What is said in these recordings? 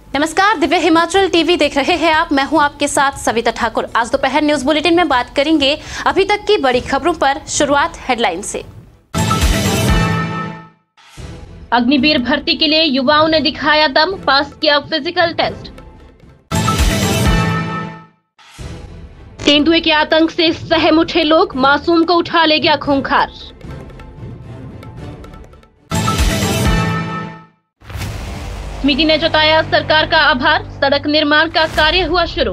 नमस्कार, दिव्य हिमाचल टीवी देख रहे हैं आप। मैं हूं आपके साथ सविता ठाकुर। आज दोपहर न्यूज बुलेटिन में बात करेंगे अभी तक की बड़ी खबरों पर। शुरुआत हेडलाइन से। अग्निवीर भर्ती के लिए युवाओं ने दिखाया दम, पास किया फिजिकल टेस्ट। तेंदुए के आतंक से सहम उठे लोग, मासूम को उठा ले गया खूंखार। समिति ने जताया सरकार का आभार, सड़क निर्माण का कार्य हुआ शुरू।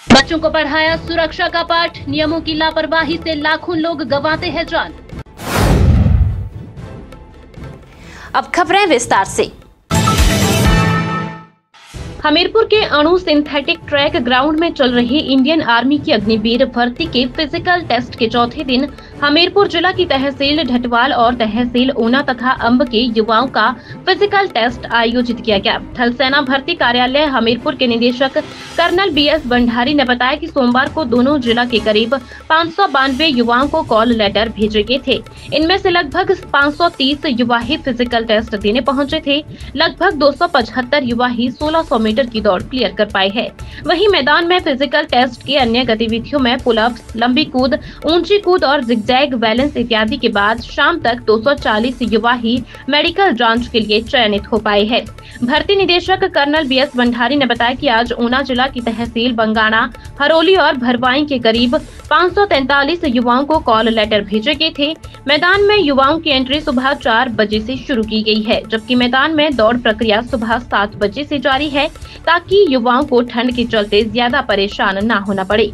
बच्चों को पढ़ाया सुरक्षा का पाठ, नियमों की लापरवाही से लाखों लोग गंवाते हैं जान। अब खबरें विस्तार से। हमीरपुर के अणु सिंथेटिक ट्रैक ग्राउंड में चल रही इंडियन आर्मी की अग्निवीर भर्ती के फिजिकल टेस्ट के चौथे दिन हमीरपुर जिला की तहसील ढटवाल और तहसील ऊना तथा अंब के युवाओं का फिजिकल टेस्ट आयोजित किया गया। थल सेना भर्ती कार्यालय हमीरपुर के निदेशक कर्नल BS भंडारी ने बताया कि सोमवार को दोनों जिला के करीब 592 युवाओं को कॉल लेटर भेजे गए थे। इनमें से लगभग 530 युवा ही फिजिकल टेस्ट देने पहुंचे थे। लगभग 275 युवा ही 1600 मीटर की दौड़ क्लियर कर पाए हैं। वहीं मैदान में फिजिकल टेस्ट की अन्य गतिविधियों में पुलअप्स, लंबी कूद, ऊंची कूद और जिगजैग बैलेंस इत्यादि के बाद शाम तक 240 युवा ही मेडिकल जांच के लिए चयनित हो पाए हैं। भर्ती निदेशक कर्नल BS भंडारी ने बताया कि आज ऊना जिला की तहसील बंगाणा, हरोली और भरवाई के करीब 543 युवाओं को कॉल लेटर भेजे गए थे। मैदान में युवाओं की एंट्री सुबह 4 बजे से शुरू की गई है, जबकि मैदान में दौड़ प्रक्रिया सुबह 7 बजे से जारी है, ताकि युवाओं को ठंड के चलते ज्यादा परेशान न होना पड़े।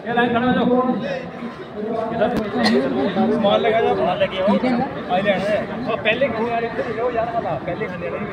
लाइन खड़ा हो जाओ, माल लगा जाओ, माल लगे हो पहले है और पहले खड़े आ रहे हो यार, वाला पहले खड़े रहे।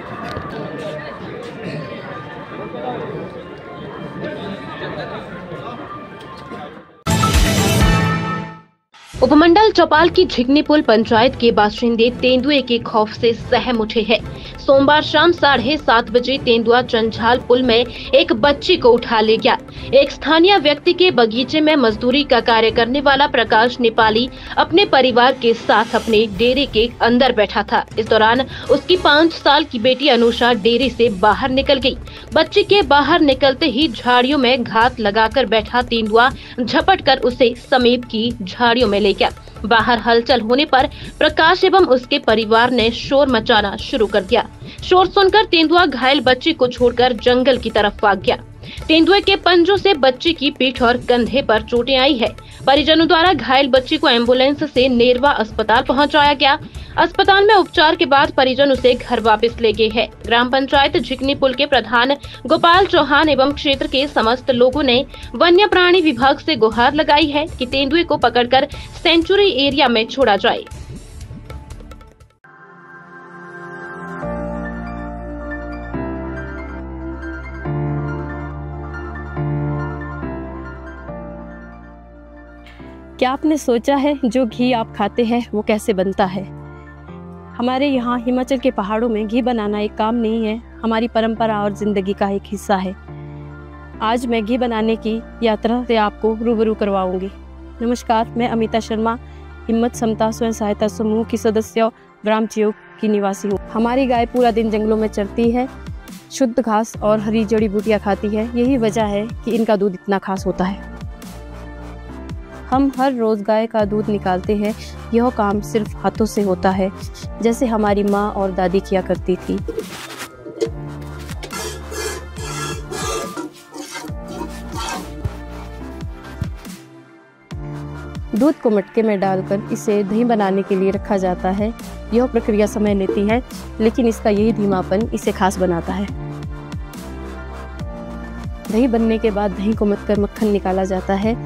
उपमंडल चौपाल की झिगनीपुल पंचायत के बाशिंदे तेंदुए के खौफ से सहम उठे हैं। सोमवार शाम 7:30 बजे तेंदुआ चंझाल पुल में एक बच्ची को उठा ले गया। एक स्थानीय व्यक्ति के बगीचे में मजदूरी का कार्य करने वाला प्रकाश नेपाली अपने परिवार के साथ अपने डेरे के अंदर बैठा था। इस दौरान उसकी 5 साल की बेटी अनुषा डेरे से बाहर निकल गई। बच्ची के बाहर निकलते ही झाड़ियों में घात लगाकर बैठा तेंदुआ झपट कर उसे समीप की झाड़ियों में ले गया। बाहर हलचल होने पर प्रकाश एवं उसके परिवार ने शोर मचाना शुरू कर दिया। शोर सुनकर तेंदुआ घायल बच्ची को छोड़कर जंगल की तरफ भाग गया। तेंदुए के पंजों से बच्ची की पीठ और कंधे पर चोटें आई है। परिजनों द्वारा घायल बच्ची को एम्बुलेंस से नेरवा अस्पताल पहुंचाया गया। अस्पताल में उपचार के बाद परिजन उसे घर वापस ले गए हैं। ग्राम पंचायत झिगनीपुल के प्रधान गोपाल चौहान एवं क्षेत्र के समस्त लोगों ने वन्य प्राणी विभाग से गुहार लगाई है कि तेंदुए को पकड़कर सेंचुरी एरिया में छोड़ा जाए। क्या आपने सोचा है जो घी आप खाते हैं वो कैसे बनता है? हमारे यहाँ हिमाचल के पहाड़ों में घी बनाना एक काम नहीं है, हमारी परंपरा और ज़िंदगी का एक हिस्सा है। आज मैं घी बनाने की यात्रा से आपको रूबरू करवाऊंगी। नमस्कार, मैं अमिता शर्मा, हिम्मत समता स्वयं सहायता समूह की सदस्य, ग्राम चियोग की निवासी हूँ। हमारी गाय पूरा दिन जंगलों में चरती है, शुद्ध घास और हरी जड़ी बूटियाँ खाती है। यही वजह है कि इनका दूध इतना खास होता है। हम हर रोज़ गाय का दूध निकालते हैं। यह काम सिर्फ हाथों से होता है, जैसे हमारी माँ और दादी किया करती थी। दूध को मटके में डालकर इसे दही बनाने के लिए रखा जाता है। यह प्रक्रिया समय लेती है, लेकिन इसका यही धीमापन इसे खास बनाता है। दही बनने के बाद दही को मथकर मक्खन निकाला जाता है।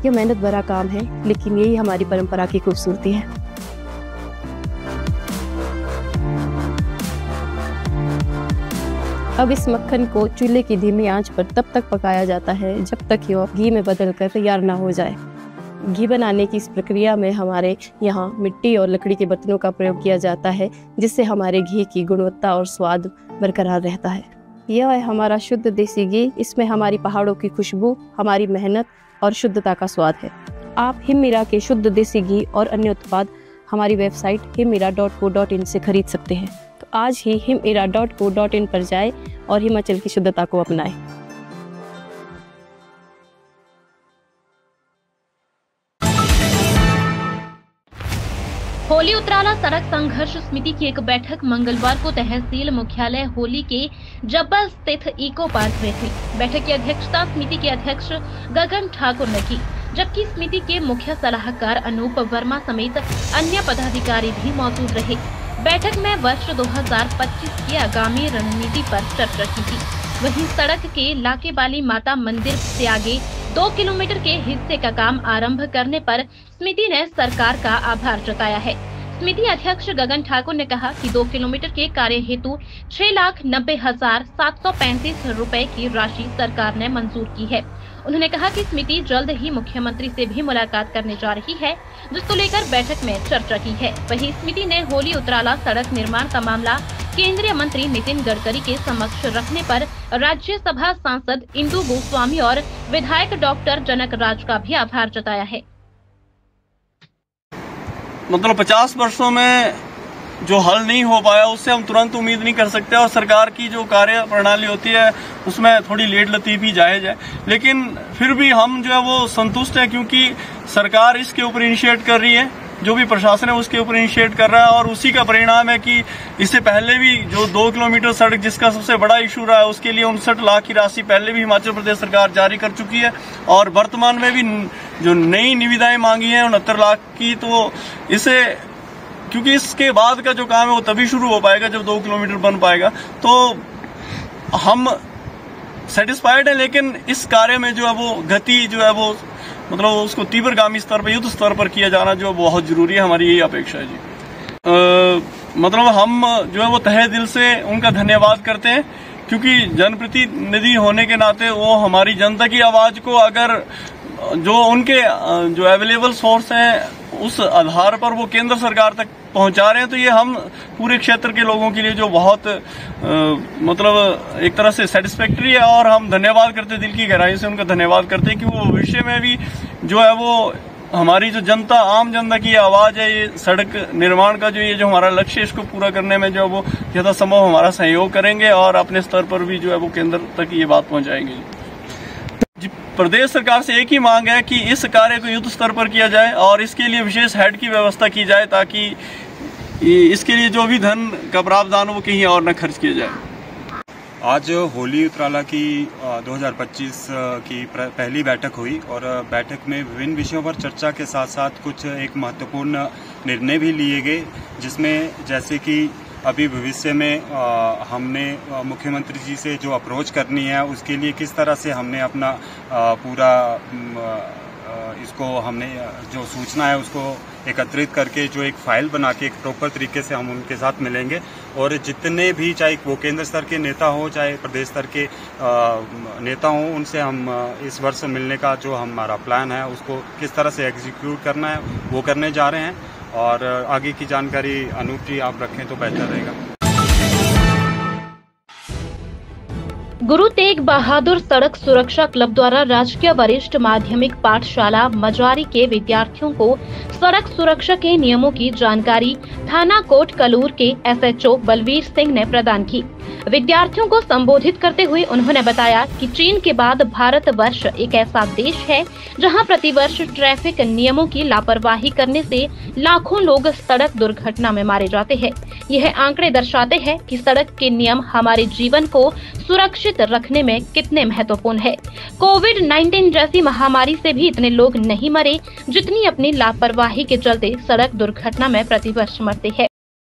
यह मेहनत भरा काम है, लेकिन यही हमारी परंपरा की खूबसूरती है। अब इस मक्खन को चूल्हे की धीमी आंच पर तब तक पकाया जाता है जब तक यह घी में बदलकर तैयार ना हो जाए। घी बनाने की इस प्रक्रिया में हमारे यहाँ मिट्टी और लकड़ी के बर्तनों का प्रयोग किया जाता है, जिससे हमारे घी की गुणवत्ता और स्वाद बरकरार रहता है। यह है हमारा शुद्ध देसी घी। इसमें हमारी पहाड़ों की खुशबू, हमारी मेहनत और शुद्धता का स्वाद है। आप हिमईरा के शुद्ध देसी घी और अन्य उत्पाद हमारी वेबसाइट himira.co.in से खरीद सकते हैं। तो आज ही himira.co.in पर जाएं और हिमाचल की शुद्धता को अपनाएं। होली उतराला सड़क संघर्ष समिति की एक बैठक मंगलवार को तहसील मुख्यालय होली के जब्बा स्थित इको पार्क में हुई। बैठक की अध्यक्षता समिति के अध्यक्ष गगन ठाकुर ने की, जबकि समिति के मुख्य सलाहकार अनूप वर्मा समेत अन्य पदाधिकारी भी मौजूद रहे। बैठक में वर्ष 2025 की आगामी रणनीति पर चर्चा की गई। वहीं सड़क के लाकेबाली माता मंदिर से आगे 2 किलोमीटर के हिस्से का काम आरंभ करने पर समिति ने सरकार का आभार जताया है। समिति अध्यक्ष गगन ठाकुर ने कहा कि 2 किलोमीटर के कार्य हेतु 6,90,735 रुपए की राशि सरकार ने मंजूर की है। उन्होंने कहा कि समिति जल्द ही मुख्यमंत्री से भी मुलाकात करने जा रही है, जिसको लेकर बैठक में चर्चा की है। वहीं समिति ने होली उतराला सड़क निर्माण का मामला केंद्रीय मंत्री नितिन गडकरी के समक्ष रखने पर राज्यसभा सांसद इंदु गोस्वामी और विधायक डॉक्टर जनक राज का भी आभार जताया है। मतलब 50 वर्षों में जो हल नहीं हो पाया उससे हम तुरंत उम्मीद नहीं कर सकते, और सरकार की जो कार्य प्रणाली होती है उसमें थोड़ी लेट लतीफी जायज है, लेकिन फिर भी हम जो है वो संतुष्ट हैं, क्योंकि सरकार इसके ऊपर इनिशिएट कर रही है, जो भी प्रशासन है उसके ऊपर इनिशिएट कर रहा है, और उसी का परिणाम है कि इससे पहले भी जो 2 किलोमीटर सड़क जिसका सबसे बड़ा इशू रहा है उसके लिए 59 लाख की राशि पहले भी हिमाचल प्रदेश सरकार जारी कर चुकी है, और वर्तमान में भी जो नई निविदाएं मांगी हैं 69 लाख की, तो इसे क्योंकि इसके बाद का जो काम है वो तभी शुरू हो पाएगा जब 2 किलोमीटर बन पाएगा। तो हम सेटिस्फाइड है, लेकिन इस कार्य में जो है वो गति जो है वो मतलब उसको तीव्रगामी स्तर पर, युद्ध स्तर पर किया जाना जो बहुत जरूरी है, हमारी यही अपेक्षा है जी। मतलब हम जो है वो तहे दिल से उनका धन्यवाद करते हैं, क्योंकि जनप्रतिनिधि होने के नाते वो हमारी जनता की आवाज को अगर जो उनके जो अवेलेबल सोर्स हैं उस आधार पर वो केंद्र सरकार तक पहुंचा रहे हैं, तो ये हम पूरे क्षेत्र के लोगों के लिए जो बहुत मतलब एक तरह से सेटिस्फैक्टरी है, और हम धन्यवाद करते दिल की गहराई से उनका धन्यवाद करते हैं कि वो भविष्य में भी जो है वो हमारी जो जनता, आम जनता की आवाज है, ये सड़क निर्माण का जो ये जो हमारा लक्ष्य है इसको पूरा करने में जो है वो यथासंभव हमारा सहयोग करेंगे, और अपने स्तर पर भी जो है वो केंद्र तक ये बात पहुंचाएंगे। प्रदेश सरकार से एक ही मांग है कि इस कार्य को युद्ध स्तर पर किया जाए और इसके लिए विशेष हेड की व्यवस्था की जाए, ताकि इसके लिए जो भी धन का प्रावधान हो वो कहीं और न खर्च किया जाए। आज होली उतराला की 2025 की पहली बैठक हुई, और बैठक में विभिन्न विषयों पर चर्चा के साथ साथ कुछ एक महत्वपूर्ण निर्णय भी लिए गए, जिसमें जैसे कि अभी भविष्य में हमने मुख्यमंत्री जी से जो अप्रोच करनी है उसके लिए किस तरह से हमने अपना पूरा इसको हमने जो सूचना है उसको एकत्रित करके जो एक फाइल बना के एक प्रॉपर तरीके से हम उनके साथ मिलेंगे, और जितने भी चाहे वो केंद्र स्तर के नेता हो चाहे प्रदेश स्तर के नेता हो, उनसे हम इस वर्ष मिलने का जो हमारा प्लान है उसको किस तरह से एग्जीक्यूट करना है वो करने जा रहे हैं, और आगे की जानकारी अनूप जी आप रखें तो बेहतर रहेगा। गुरु तेग बहादुर सड़क सुरक्षा क्लब द्वारा राजकीय वरिष्ठ माध्यमिक पाठशाला मजारी के विद्यार्थियों को सड़क सुरक्षा के नियमों की जानकारी थाना कोट कलूर के SHO बलवीर सिंह ने प्रदान की। विद्यार्थियों को संबोधित करते हुए उन्होंने बताया कि चीन के बाद भारतवर्ष एक ऐसा देश है जहां प्रतिवर्ष ट्रैफिक नियमों की लापरवाही करने से लाखों लोग सड़क दुर्घटना में मारे जाते हैं। यह आंकड़े दर्शाते हैं कि सड़क के नियम हमारे जीवन को सुरक्षित रखने में कितने महत्वपूर्ण है। कोविड-19 जैसी महामारी से भी इतने लोग नहीं मरे जितनी अपनी लापरवाही के चलते सड़क दुर्घटना में प्रतिवर्ष मरते हैं।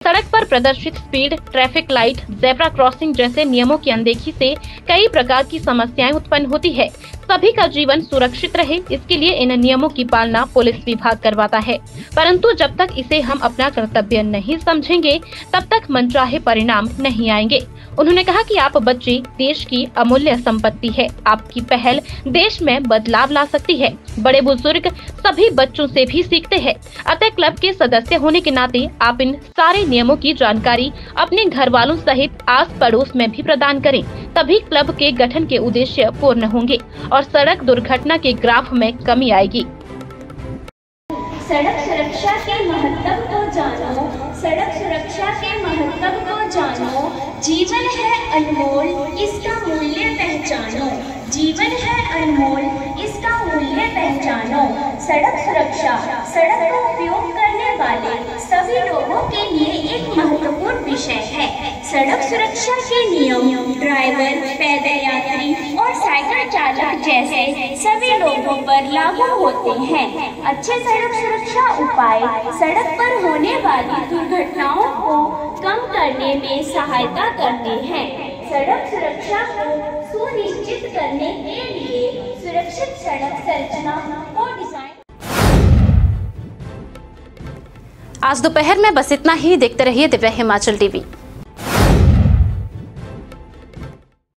सड़क पर प्रदर्शित speed, traffic light, zebra crossing जैसे नियमों की अनदेखी से कई प्रकार की समस्याएं उत्पन्न होती है। सभी का जीवन सुरक्षित रहे, इसके लिए इन नियमों की पालना पुलिस विभाग करवाता है, परंतु जब तक इसे हम अपना कर्तव्य नहीं समझेंगे तब तक मनचाहे परिणाम नहीं आएंगे। उन्होंने कहा कि आप बच्चे देश की अमूल्य संपत्ति है, आपकी पहल देश में बदलाव ला सकती है। बड़े बुजुर्ग सभी बच्चों से भी सीखते हैं, अतः क्लब के सदस्य होने के नाते आप इन सारे नियमों की जानकारी अपने घर वालों सहित आस पड़ोस में भी प्रदान करें, तभी क्लब के गठन के उद्देश्य पूर्ण होंगे और सड़क दुर्घटना के ग्राफ में कमी आएगी। सड़क सुरक्षा के महत्व को जानो, सड़क सुरक्षा के महत्व को जानो, जीवन है अनमोल इसका मूल्य पहचानो, जीवन है अनमोल इसका मूल्य पहचानो। सड़क सुरक्षा सड़क का उपयोग करने वाले सभी लोगों के लिए एक महत्वपूर्ण विषय है। सड़क सुरक्षा के नियम ड्राइवर, पैदल यात्री और साइकिल चालक जैसे सभी लोगों पर लागू होते हैं। अच्छे सड़क सुरक्षा उपाय सड़क पर होने वाली दुर्घटनाओं को कम करने में सहायता करते हैं। सड़क सुरक्षा को सुनिश्चित करने के लिए सुरक्षित सड़क संरचना को डिजाइन। आज दोपहर में बस इतना ही। देखते रहिए दिव्य हिमाचल टीवी।